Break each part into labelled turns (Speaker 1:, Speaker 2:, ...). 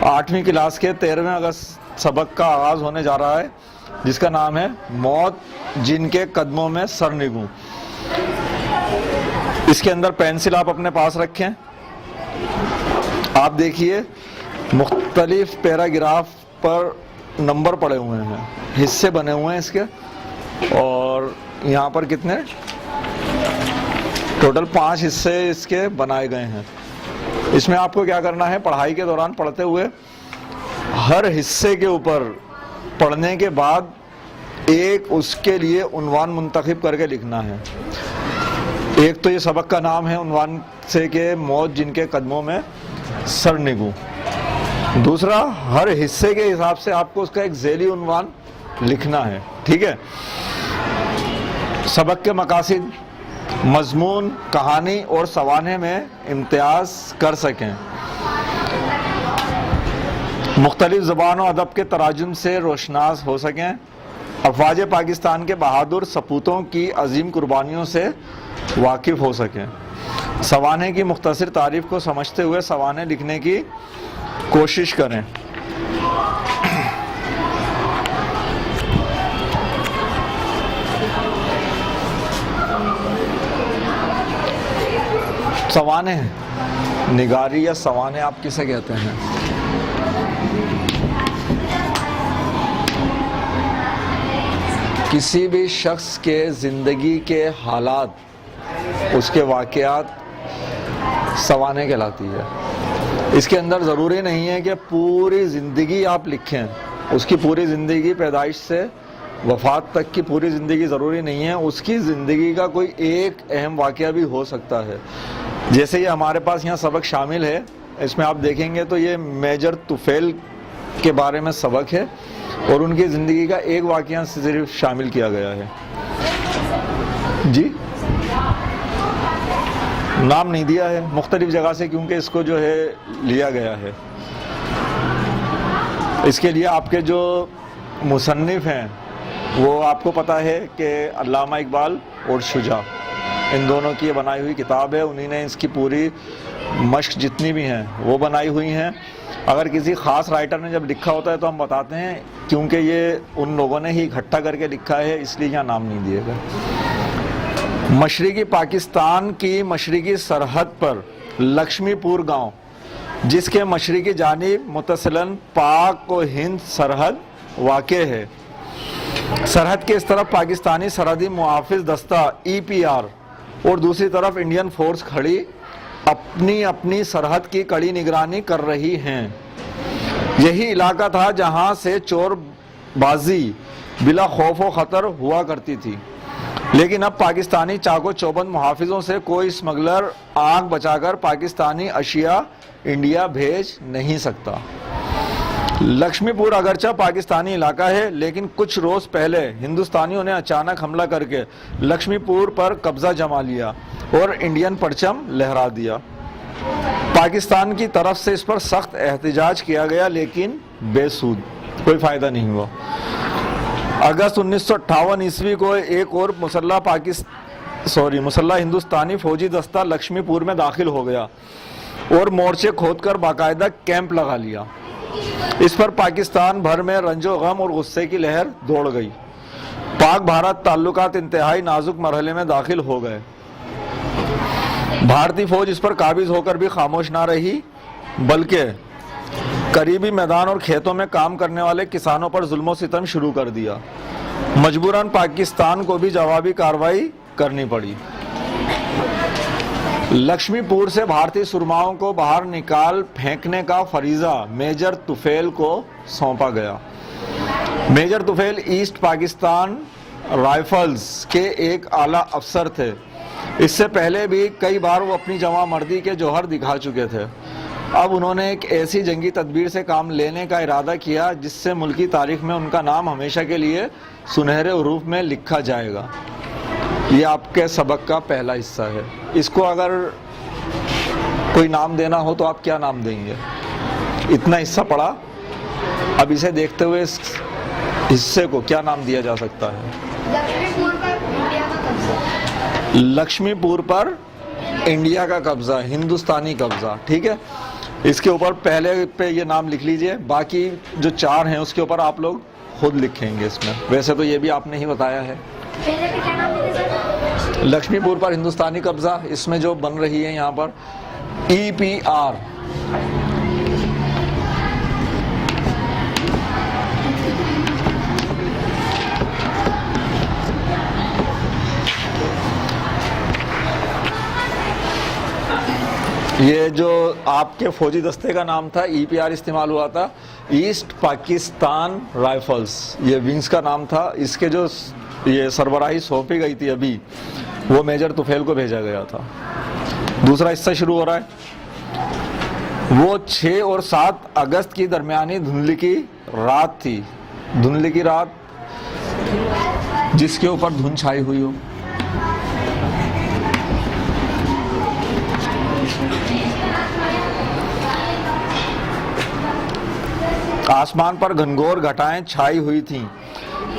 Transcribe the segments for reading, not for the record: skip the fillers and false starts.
Speaker 1: 8वीं क्लास के 13वें अगस्त सबक का आगाज होने जा रहा है, जिसका नाम है मौत जिनके कदमों में सर निगूं। इसके अंदर पेंसिल आप अपने पास रखें। आप देखिए मुख्तलिफ पैराग्राफ पर नंबर पड़े हुए हैं, हिस्से बने हुए हैं इसके, और यहाँ पर कितने टोटल 5 हिस्से इसके बनाए गए हैं। इसमें आपको क्या करना है, पढ़ाई के दौरान पढ़ते हुए हर हिस्से के ऊपर पढ़ने के बाद एक उसके लिए उन्वान मुंतखब करके लिखना है। एक तो ये सबक का नाम है उन्वान से के मौत जिनके कदमों में सर निगूं। दूसरा, हर हिस्से के हिसाब से आपको उसका एक ज़ैली उन्वान लिखना है, ठीक है। सबक के मकासिद मजमून, कहानी और सवाने में इम्तियाज कर सकें, मुख्तलिफ ज़बान और अदब के तराजुम से रोशनास हो सकें, अफवाज पाकिस्तान के बहादुर सपूतों की अजीम कुर्बानियों से वाकिफ़ हो सकें, सवाने की मुख्तसर तारीफ़ को समझते हुए सवाने लिखने की कोशिश करें। सवाने निगारी या सवाने आप किसे कहते हैं? किसी भी शख्स के ज़िंदगी के हालात, उसके वाक़यात सवाने कहलाती है। इसके अंदर ज़रूरी नहीं है कि पूरी ज़िंदगी आप लिखें, उसकी पूरी ज़िंदगी पैदाइश से वफ़ात तक की पूरी ज़िंदगी ज़रूरी नहीं है, उसकी ज़िंदगी का कोई एक अहम वाक़या भी हो सकता है। जैसे ये हमारे पास यहाँ सबक शामिल है, इसमें आप देखेंगे तो ये मेजर तुफैल के बारे में सबक है और उनकी ज़िंदगी का एक वाक़या सिर्फ शामिल किया गया है। जी, नाम नहीं दिया है मुख्तलिफ जगह से, क्योंकि इसको जो है लिया गया है। इसके लिए आपके जो मुसन्निफ़ हैं वो आपको पता है कि अल्लामा इकबाल और शुजा, इन दोनों की ये बनाई हुई किताब है। उन्हीं ने इसकी पूरी मश्क जितनी भी हैं वो बनाई हुई हैं। अगर किसी ख़ास राइटर ने जब लिखा होता है तो हम बताते हैं, क्योंकि ये उन लोगों ने ही इकट्ठा करके लिखा है, इसलिए यहाँ नाम नहीं दिए गए। मशरिकी पाकिस्तान की मशरिकी सरहद पर लक्ष्मीपुर गांव, जिसके मशरिकी जानिब मुतसिलन पाक व हिंद सरहद वाक़े है। सरहद के इस तरफ पाकिस्तानी सरहदी मुहाफिज दस्ता EPR और दूसरी तरफ इंडियन फोर्स खड़ी अपनी अपनी सरहद की कड़ी निगरानी कर रही हैं। यही इलाका था जहां से चोरबाजी बिला खौफ व ख़तर हुआ करती थी, लेकिन अब पाकिस्तानी चाको चौबंद मुहाफिजों से कोई स्मगलर आंख बचाकर पाकिस्तानी अशिया इंडिया भेज नहीं सकता। लक्ष्मीपुर अगरचा पाकिस्तानी इलाका है, लेकिन कुछ रोज पहले हिंदुस्तानियों ने अचानक हमला करके लक्ष्मीपुर पर कब्जा जमा लिया और इंडियन परचम लहरा दिया। पाकिस्तान की तरफ से इस पर सख्त एहतजाज किया गया, लेकिन बेसूद, कोई फायदा नहीं हुआ। अगस्त 1958 ईस्वी को एक और मुसल्ला हिंदुस्तानी फौजी दस्ता लक्ष्मीपुर में दाखिल हो गया और मोर्चे खोदकर बाकायदा कैंप लगा लिया। इस पर पाकिस्तान भर में रंजो गम और गुस्से की लहर दौड़ गई। पाक भारत ताल्लुकात इंतहाई नाजुक मरहले में दाखिल हो गए। भारतीय फौज इस पर काबिज होकर भी खामोश ना रही, बल्कि करीबी मैदान और खेतों में काम करने वाले किसानों पर जुल्म सितम शुरू कर दिया। मजबूरन पाकिस्तान को भी जवाबी कार्रवाई करनी पड़ी। लक्ष्मीपुर से भारतीय सुरमाओं को बाहर निकाल फेंकने का फरीजा मेजर तुफैल को सौंपा गया। Major Tufail east Pakistan rifles के एक आला अफसर थे। इससे पहले भी कई बार वो अपनी जवामर्दी के जौहर दिखा चुके थे। अब उन्होंने एक ऐसी जंगी तदबीर से काम लेने का इरादा किया जिससे मुल्की तारीख में उनका नाम हमेशा के लिए सुनहरे उरूफ में लिखा जाएगा। ये आपके सबक का पहला हिस्सा है। इसको अगर कोई नाम देना हो तो आप क्या नाम देंगे? इतना हिस्सा पढ़ा, अब इसे देखते हुए इस हिस्से को क्या नाम दिया जा सकता है? लक्ष्मीपुर पर इंडिया का कब्जा, हिंदुस्तानी कब्जा, ठीक है। इसके ऊपर पहले पे ये नाम लिख लीजिए, बाकी जो 4 हैं उसके ऊपर आप लोग खुद लिखेंगे इसमें। वैसे तो ये भी आपने ही बताया है।
Speaker 2: पहले पे क्या नाम लिखे सर?
Speaker 1: लक्ष्मीपुर पर हिंदुस्तानी कब्जा, इसमें जो बन रही है यहाँ पर EPR। ये जो आपके फौजी दस्ते का नाम था EPR इस्तेमाल हुआ था, ईस्ट पाकिस्तान राइफल्स, ये विंग्स का नाम था। इसके जो ये सरबराही सौंपी गई थी अभी, वो मेजर तुफैल को भेजा गया था। दूसरा हिस्सा शुरू हो रहा है। वो 6 और 7 अगस्त की दरमियानी धुंधली की रात थी, धुंधली की रात जिसके ऊपर धुंध छाई हुई हो। आसमान पर घनघोर घटाएं छाई हुई थीं,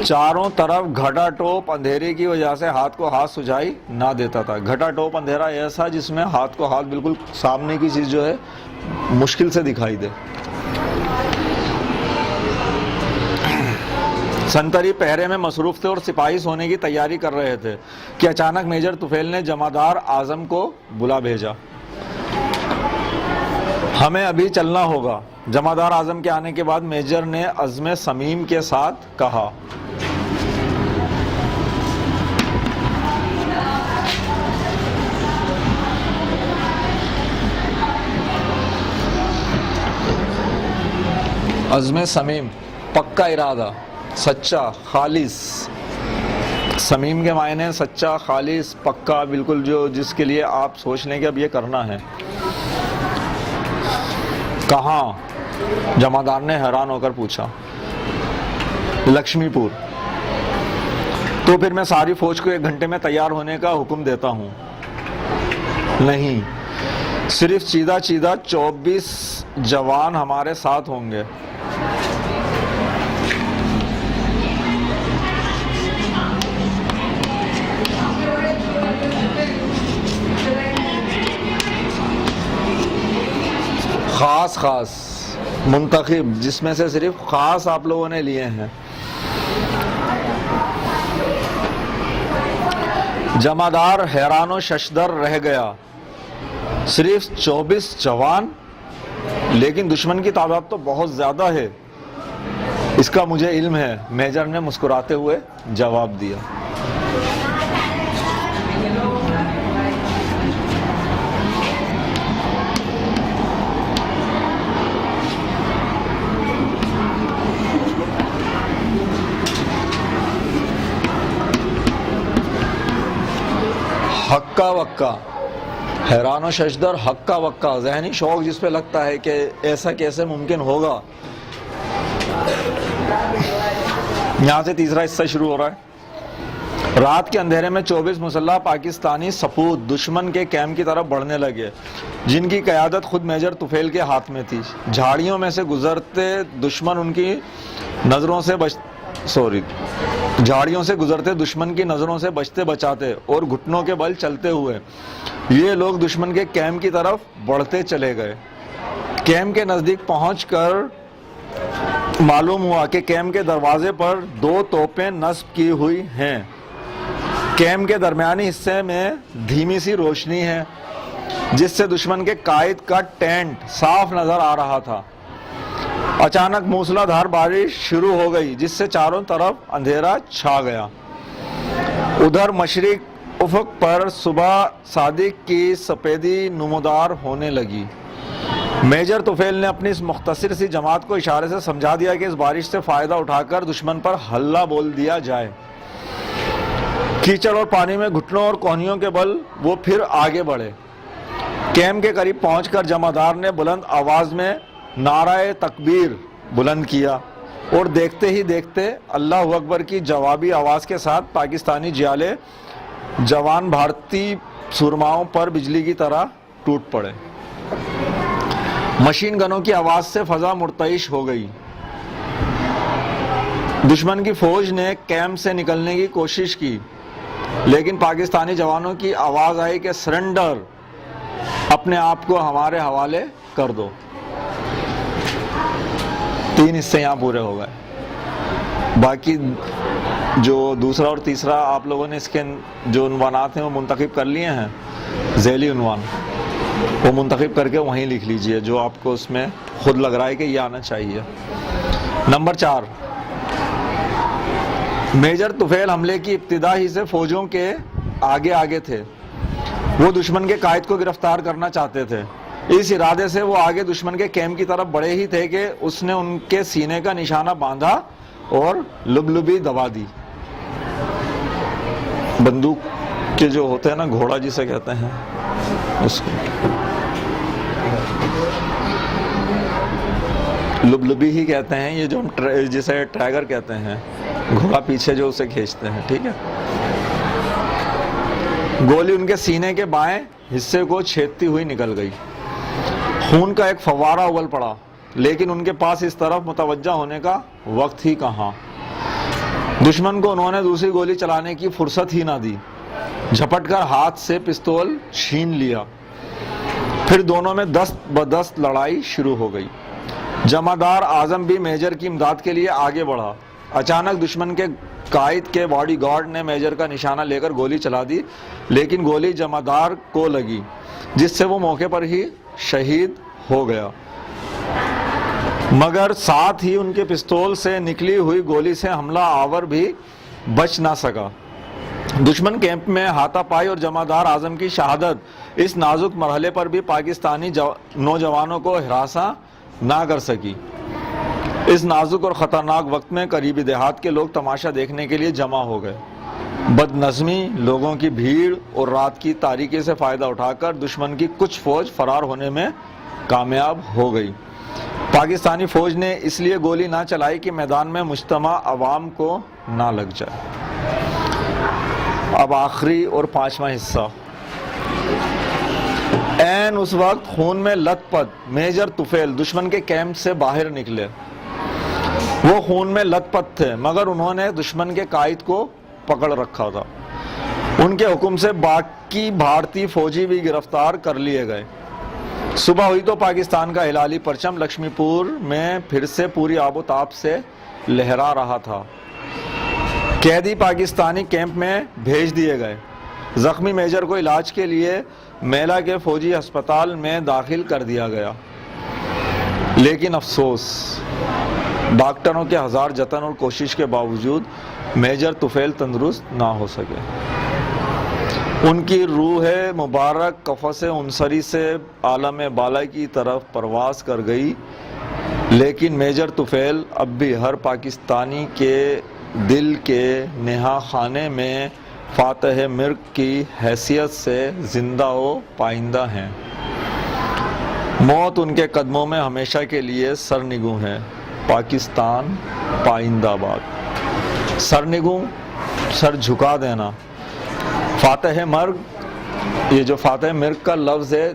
Speaker 1: चारों तरफ घटाटोप अंधेरे की वजह से हाथ को हाथ सुझाई ना देता था। घटाटोप अंधेरा ऐसा जिसमें हाथ को हाथ बिल्कुल सामने की चीज जो है मुश्किल से दिखाई दे। संतरी पहरे में मसरूफ थे और सिपाही सोने की तैयारी कर रहे थे कि अचानक मेजर तुफैल ने जमादार आजम को बुला भेजा। हमें अभी चलना होगा। जमादार आजम के आने के बाद मेजर ने अज़्म समीम के साथ कहा। अज़्म समीम, पक्का इरादा, सच्चा, खालिस। समीम के मायने सच्चा, खालिस, पक्का, बिल्कुल जो जिसके लिए आप सोच लें कि अब ये करना है। कहाँ? जमादार ने हैरान होकर पूछा। लक्ष्मीपुर। तो फिर मैं सारी फौज को 1 घंटे में तैयार होने का हुक्म देता हूँ। नहीं, सिर्फ सीधा 24 जवान हमारे साथ होंगे। खास मुंतखब, जिसमें से सिर्फ खास आप लोगों ने लिए हैं। जमादार हैरान व शशदर रह गया। सिर्फ 24 जवान, लेकिन दुश्मन की तादाद तो बहुत ज्यादा है। इसका मुझे इल्म है, मेजर ने मुस्कुराते हुए जवाब दिया। हक्का वक्का, हैरान व शशदर, हक्का वक्का, जहनी शौक जिस पे लगता है कि ऐसा कैसे मुमकिन होगा। यहाँ से तीसरा हिस्सा शुरू हो रहा है। रात के अंधेरे में 24 मुसल्लह पाकिस्तानी सपूत दुश्मन के कैंप की तरफ बढ़ने लगे, जिनकी क़यादत खुद मेजर तुफैल के हाथ में थी। झाड़ियों में से गुजरते दुश्मन उनकी नज़रों से झाड़ियों से गुजरते दुश्मन की नज़रों से बचते बचाते और घुटनों के बल चलते हुए ये लोग दुश्मन के कैंप की तरफ बढ़ते चले गए। कैंप के नज़दीक पहुंचकर मालूम हुआ कि कैंप के दरवाजे पर 2 तोपें नस्ब की हुई हैं। कैंप के दरमियानी हिस्से में धीमी सी रोशनी है, जिससे दुश्मन के कायद का टेंट साफ नजर आ रहा था। अचानक मूसलाधार बारिश शुरू हो गई, जिससे चारों तरफ अंधेरा छा गया। उधर मशरिक उफक पर सुबह सादिक की सफेदी नुमदार होने लगी। मेजर तुफैल ने अपनी इस मुख्तसर सी जमात को इशारे से समझा दिया कि इस बारिश से फायदा उठाकर दुश्मन पर हल्ला बोल दिया जाए। कीचड़ और पानी में घुटनों और कोहनियों के बल वो फिर आगे बढ़े। कैंप के करीब पहुंचकर जमादार ने बुलंद आवाज में नाराए तकबीर बुलंद किया और देखते ही देखते अल्लाह अकबर की जवाबी आवाज़ के साथ पाकिस्तानी जियाले जवान भारतीय सुरमाओं पर बिजली की तरह टूट पड़े। मशीन गनों की आवाज़ से फ़ज़ा मुर्तइश हो गई। दुश्मन की फौज ने कैंप से निकलने की कोशिश की, लेकिन पाकिस्तानी जवानों की आवाज़ आई कि सरेंडर, अपने आप को हमारे हवाले कर दो। 3 हिस्से यहाँ पूरे हो गए। बाकी जो दूसरा और तीसरा आप लोगों ने इसके जो उन्वानात हैं वो मुंतखब कर लिए हैं, ज़ैली उन्वान वो मुंतखब करके वहीं लिख लीजिए जो आपको उसमें खुद लग रहा है कि ये आना चाहिए। नंबर 4, मेजर तुफैल हमले की इब्तिदा ही से फौजों के आगे आगे थे। वो दुश्मन के कायद को गिरफ्तार करना चाहते थे। इस इरादे से वो आगे दुश्मन के कैंप की तरफ बढ़े ही थे कि उसने उनके सीने का निशाना बांधा और लुबलुबी दबा दी। बंदूक के जो होते हैं ना, घोड़ा जिसे कहते हैं उसको लुबलुबी ही कहते हैं। ये जो हम जिसे ट्रैगर कहते हैं, घोड़ा पीछे जो उसे खींचते हैं, ठीक है। गोली उनके सीने के बाएं हिस्से को छेदती हुई निकल गई। खून का एक फव्वारा उबल पड़ा, लेकिन उनके पास इस तरफ मुतवज्जा होने का वक्त ही कहाँ। दुश्मन को उन्होंने दूसरी गोली चलाने की फुर्सत ही ना दी। झपटकर हाथ से पिस्तौल छीन लिया। फिर दोनों में दस्त बदस्त लड़ाई शुरू हो गई। जमादार आजम भी मेजर की इमदाद के लिए आगे बढ़ा। अचानक दुश्मन के कायद के बॉडीगार्ड ने मेजर का निशाना लेकर गोली चला दी, लेकिन गोली जमादार को लगी, जिससे वो मौके पर ही शहीद हो गया। मगर साथ ही उनके पिस्तौल से निकली हुई गोली से हमला आवर भी बच ना सका। दुश्मन कैंप में हाथापाई और जमादार आजम की शहादत इस नाजुक मरहले पर भी पाकिस्तानी नौजवानों को हिरासा ना कर सकी। इस नाजुक और ख़तरनाक वक्त में करीबी देहात के लोग तमाशा देखने के लिए जमा हो गए। बदनज़मी, लोगों की भीड़ और रात की तारीकी से फ़ायदा उठाकर दुश्मन की कुछ फ़ौज फरार होने में कामयाब हो गई। पाकिस्तानी फ़ौज ने इसलिए गोली ना चलाई कि मैदान में मुज्तमा अवाम को ना लग जाए। अब आखिरी और 5वां हिस्सा। ऐन उस वक्त खून में लथपथ मेजर तुफैल दुश्मन के कैंप से बाहर निकले। वो खून में लथपथ थे, मगर उन्होंने दुश्मन के कायद को पकड़ रखा था। उनके हुक्म से बाकी भारतीय फौजी भी गिरफ्तार कर लिए गए। सुबह हुई तो पाकिस्तान का हिलाली परचम लक्ष्मीपुर में फिर से पूरी आबोताब से लहरा रहा था। कैदी पाकिस्तानी कैंप में भेज दिए गए। जख्मी मेजर को इलाज के लिए मेला के फौजी अस्पताल में दाखिल कर दिया गया, लेकिन अफसोस, डॉक्टरों के हजार जतन और कोशिश के बावजूद मेजर तुफैल तंदुरुस्त ना हो सके। उनकी रूह मुबारक कफ़स उनसरी से आलम बाला की तरफ परवास कर गई, लेकिन मेजर तुफैल अब भी हर पाकिस्तानी के दिल के नेहा खाने में फातह मिर्क की हैसियत से जिंदा व पाइंदा हैं। मौत उनके कदमों में हमेशा के लिए सरनिगू है। पाकिस्तान पाइंदाबाद। सरनिगू, सर झुका देना। फातह मर्ग, ये जो फातह मिर्क का लफ्ज़ है,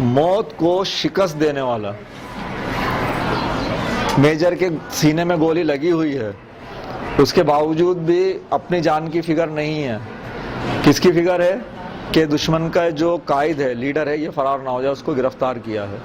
Speaker 1: मौत को शिकस्त देने वाला। मेजर के सीने में गोली लगी हुई है, उसके बावजूद भी अपनी जान की फिक्र नहीं है। किसकी फिक्र है कि दुश्मन का जो कायद है, लीडर है, ये फरार ना हो जाए, उसको गिरफ्तार किया है।